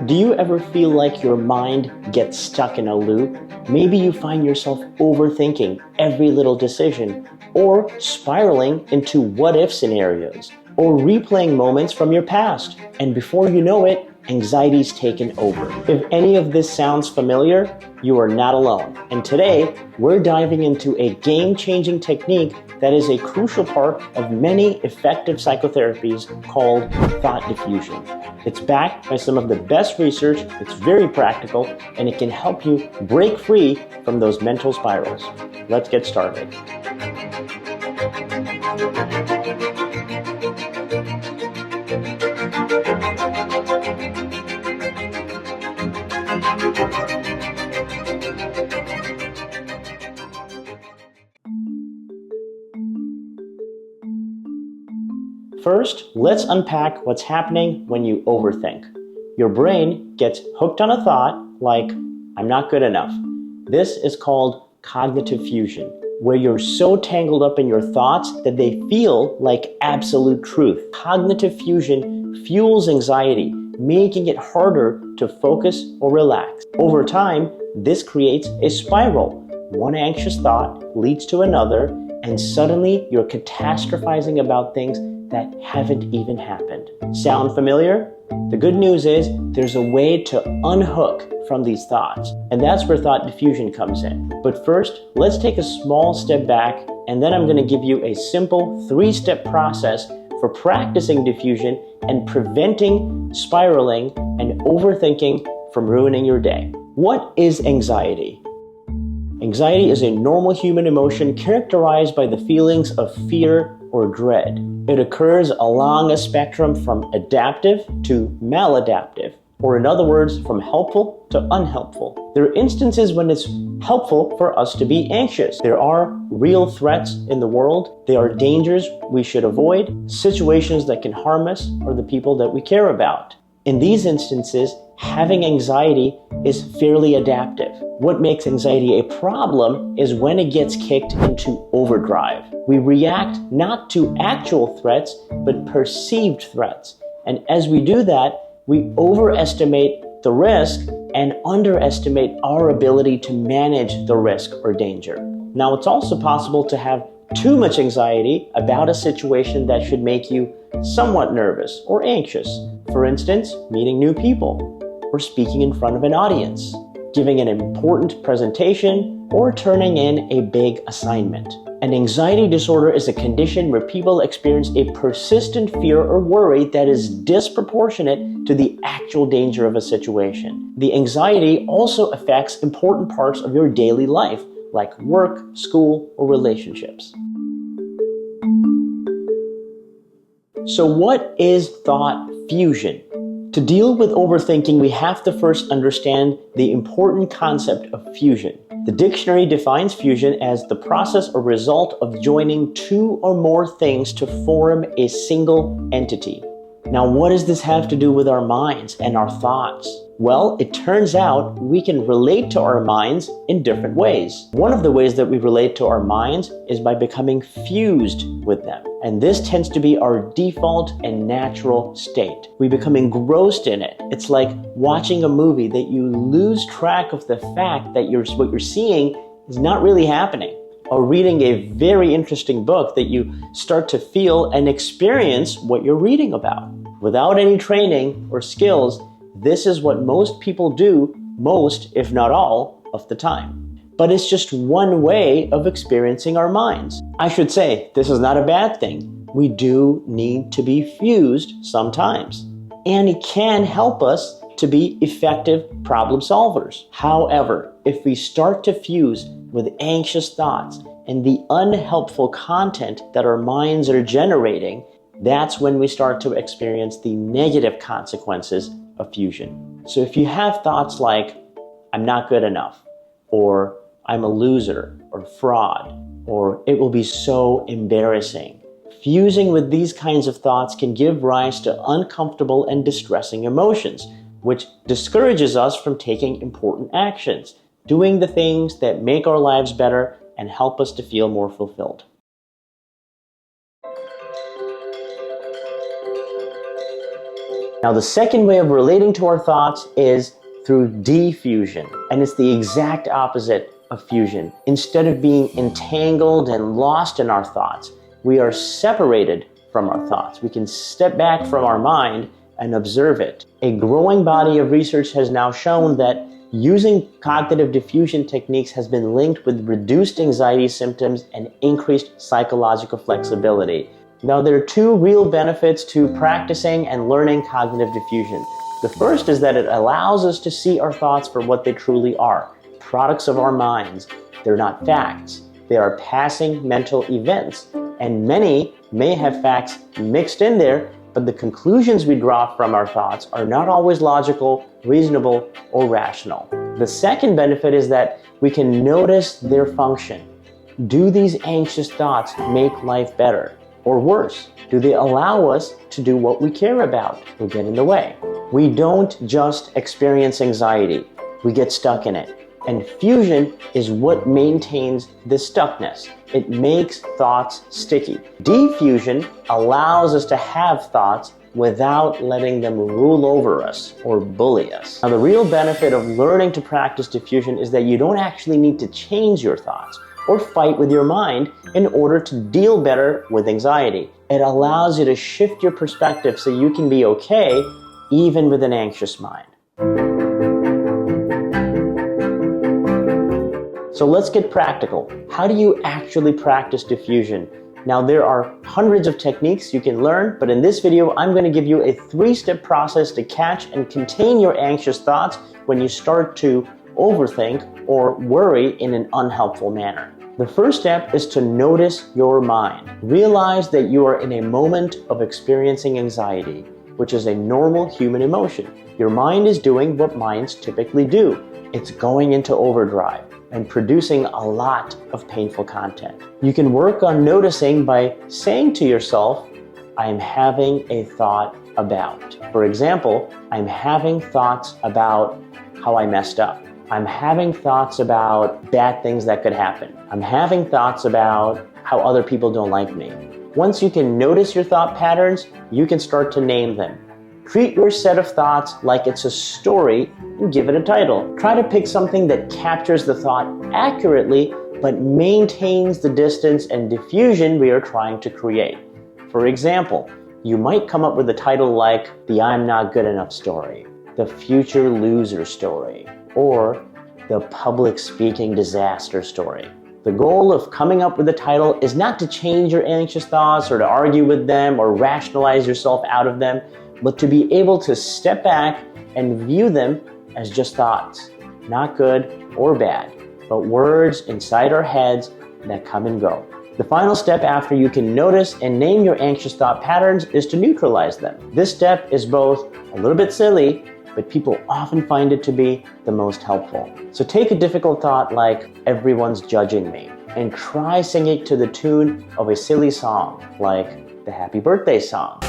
Do you ever feel like your mind gets stuck in a loop? Maybe you find yourself overthinking every little decision, or spiraling into what-if scenarios, or replaying moments from your past. And before you know it, anxiety's taken over. If any of this sounds familiar, you are not alone. And today, we're diving into a game-changing technique that is a crucial part of many effective psychotherapies called thought diffusion. It's backed by some of the best research, it's very practical, and it can help you break free from those mental spirals. Let's get started. First, let's unpack what's happening when you overthink. Your brain gets hooked on a thought like, I'm not good enough. This is called cognitive fusion, where you're so tangled up in your thoughts that they feel like absolute truth. Cognitive fusion fuels anxiety, making it harder to focus or relax. Over time, this creates a spiral. One anxious thought leads to another, and suddenly you're catastrophizing about things that haven't even happened. Sound familiar? The good news is there's a way to unhook from these thoughts, and that's where thought diffusion comes in. But first, let's take a small step back, and then I'm going to give you a simple 3-step process for practicing diffusion and preventing spiraling and overthinking from ruining your day. What is anxiety? Anxiety is a normal human emotion characterized by the feelings of fear or dread. It occurs along a spectrum from adaptive to maladaptive, or in other words, from helpful to unhelpful. There are instances when it's helpful for us to be anxious. There are real threats in the world. There are dangers we should avoid, situations that can harm us or the people that we care about. In these instances, having anxiety is fairly adaptive. What makes anxiety a problem is when it gets kicked into overdrive. We react not to actual threats, but perceived threats. And as we do that, we overestimate the risk and underestimate our ability to manage the risk or danger. Now, it's also possible to have too much anxiety about a situation that should make you somewhat nervous or anxious. For instance, meeting new people, or speaking in front of an audience, giving an important presentation, or turning in a big assignment. An anxiety disorder is a condition where people experience a persistent fear or worry that is disproportionate to the actual danger of a situation. The anxiety also affects important parts of your daily life, like work, school, or relationships. So what is thought fusion? To deal with overthinking, we have to first understand the important concept of fusion. The dictionary defines fusion as the process or result of joining two or more things to form a single entity. Now, what does this have to do with our minds and our thoughts? Well, it turns out we can relate to our minds in different ways. One of the ways that we relate to our minds is by becoming fused with them. And this tends to be our default and natural state. We become engrossed in it. It's like watching a movie that you lose track of the fact that what you're seeing is not really happening. Or reading a very interesting book that you start to feel and experience what you're reading about. Without any training or skills, this is what most people do most, if not all, of the time. But it's just one way of experiencing our minds. I should say, this is not a bad thing. We do need to be fused sometimes. And it can help us to be effective problem solvers. However, if we start to fuse with anxious thoughts and the unhelpful content that our minds are generating, that's when we start to experience the negative consequences of fusion. So if you have thoughts like, I'm not good enough, or I'm a loser, or fraud, or it will be so embarrassing, fusing with these kinds of thoughts can give rise to uncomfortable and distressing emotions, which discourages us from taking important actions, doing the things that make our lives better and help us to feel more fulfilled. Now, the second way of relating to our thoughts is through defusion, and it's the exact opposite of fusion. Instead of being entangled and lost in our thoughts, we are separated from our thoughts. We can step back from our mind and observe it. A growing body of research has now shown that using cognitive diffusion techniques has been linked with reduced anxiety symptoms and increased psychological flexibility. Now, there are two real benefits to practicing and learning cognitive diffusion. The first is that it allows us to see our thoughts for what they truly are, products of our minds. They're not facts. They are passing mental events, and many may have facts mixed in there, but the conclusions we draw from our thoughts are not always logical, reasonable, or rational. The second benefit is that we can notice their function. Do these anxious thoughts make life better or worse? Do they allow us to do what we care about or get in the way? We don't just experience anxiety, we get stuck in it. And fusion is what maintains this stuckness. It makes thoughts sticky. Defusion allows us to have thoughts without letting them rule over us or bully us. Now, the real benefit of learning to practice diffusion is that you don't actually need to change your thoughts or fight with your mind in order to deal better with anxiety. It allows you to shift your perspective so you can be okay even with an anxious mind. So let's get practical. How do you actually practice diffusion? Now, there are hundreds of techniques you can learn, but in this video, I'm going to give you a 3-step process to catch and contain your anxious thoughts when you start to overthink or worry in an unhelpful manner. The first step is to notice your mind. Realize that you are in a moment of experiencing anxiety, which is a normal human emotion. Your mind is doing what minds typically do. It's going into overdrive and producing a lot of painful content. You can work on noticing by saying to yourself, I'm having a thought about. For example, I'm having thoughts about how I messed up. I'm having thoughts about bad things that could happen. I'm having thoughts about how other people don't like me. Once you can notice your thought patterns, you can start to name them. Treat your set of thoughts like it's a story and give it a title. Try to pick something that captures the thought accurately but maintains the distance and diffusion we are trying to create. For example, you might come up with a title like the I'm not good enough story, the future loser story, or the public speaking disaster story. The goal of coming up with a title is not to change your anxious thoughts or to argue with them or rationalize yourself out of them, but to be able to step back and view them as just thoughts, not good or bad, but words inside our heads that come and go. The final step after you can notice and name your anxious thought patterns is to neutralize them. This step is both a little bit silly, but people often find it to be the most helpful. So take a difficult thought like, everyone's judging me, and try singing to the tune of a silly song like the Happy Birthday song.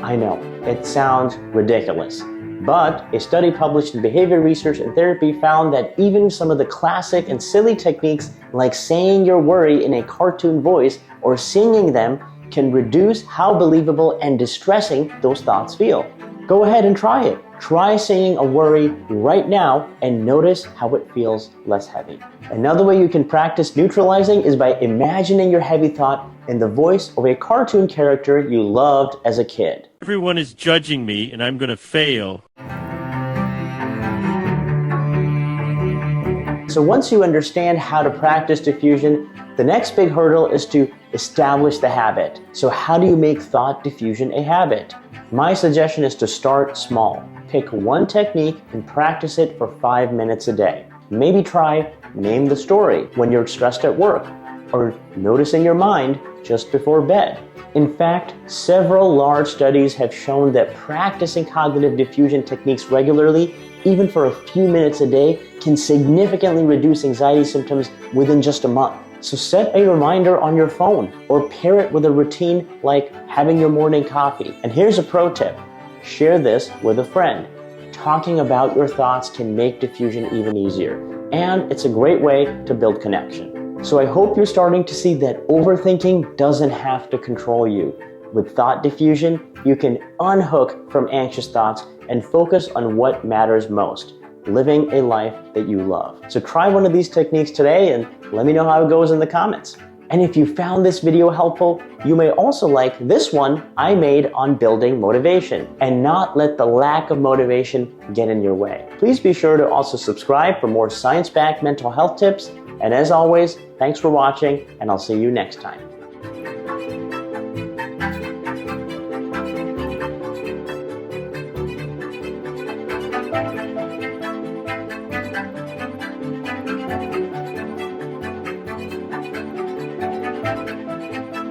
I know, it sounds ridiculous, but a study published in Behavior Research and Therapy found that even some of the classic and silly techniques like saying your worry in a cartoon voice or singing them can reduce how believable and distressing those thoughts feel. Go ahead and try it. Try saying a worry right now and notice how it feels less heavy. Another way you can practice neutralizing is by imagining your heavy thought in the voice of a cartoon character you loved as a kid. Everyone is judging me and I'm going to fail. So once you understand how to practice diffusion, the next big hurdle is to establish the habit. So how do you make thought diffusion a habit? My suggestion is to start small. Pick one technique and practice it for 5 minutes a day. Maybe try name the story when you're stressed at work, or noticing your mind just before bed. In fact, several large studies have shown that practicing cognitive diffusion techniques regularly, even for a few minutes a day, can significantly reduce anxiety symptoms within just a month. So set a reminder on your phone or pair it with a routine like having your morning coffee. And here's a pro tip. Share this with a friend. Talking about your thoughts can make diffusion even easier. and it's a great way to build connection. So I hope you're starting to see that overthinking doesn't have to control you. With thought diffusion, you can unhook from anxious thoughts and focus on what matters most, living a life that you love. So try one of these techniques today and let me know how it goes in the comments. And if you found this video helpful, you may also like this one I made on building motivation and not let the lack of motivation get in your way. Please be sure to also subscribe for more science-backed mental health tips. And as always, thanks for watching, and I'll see you next time.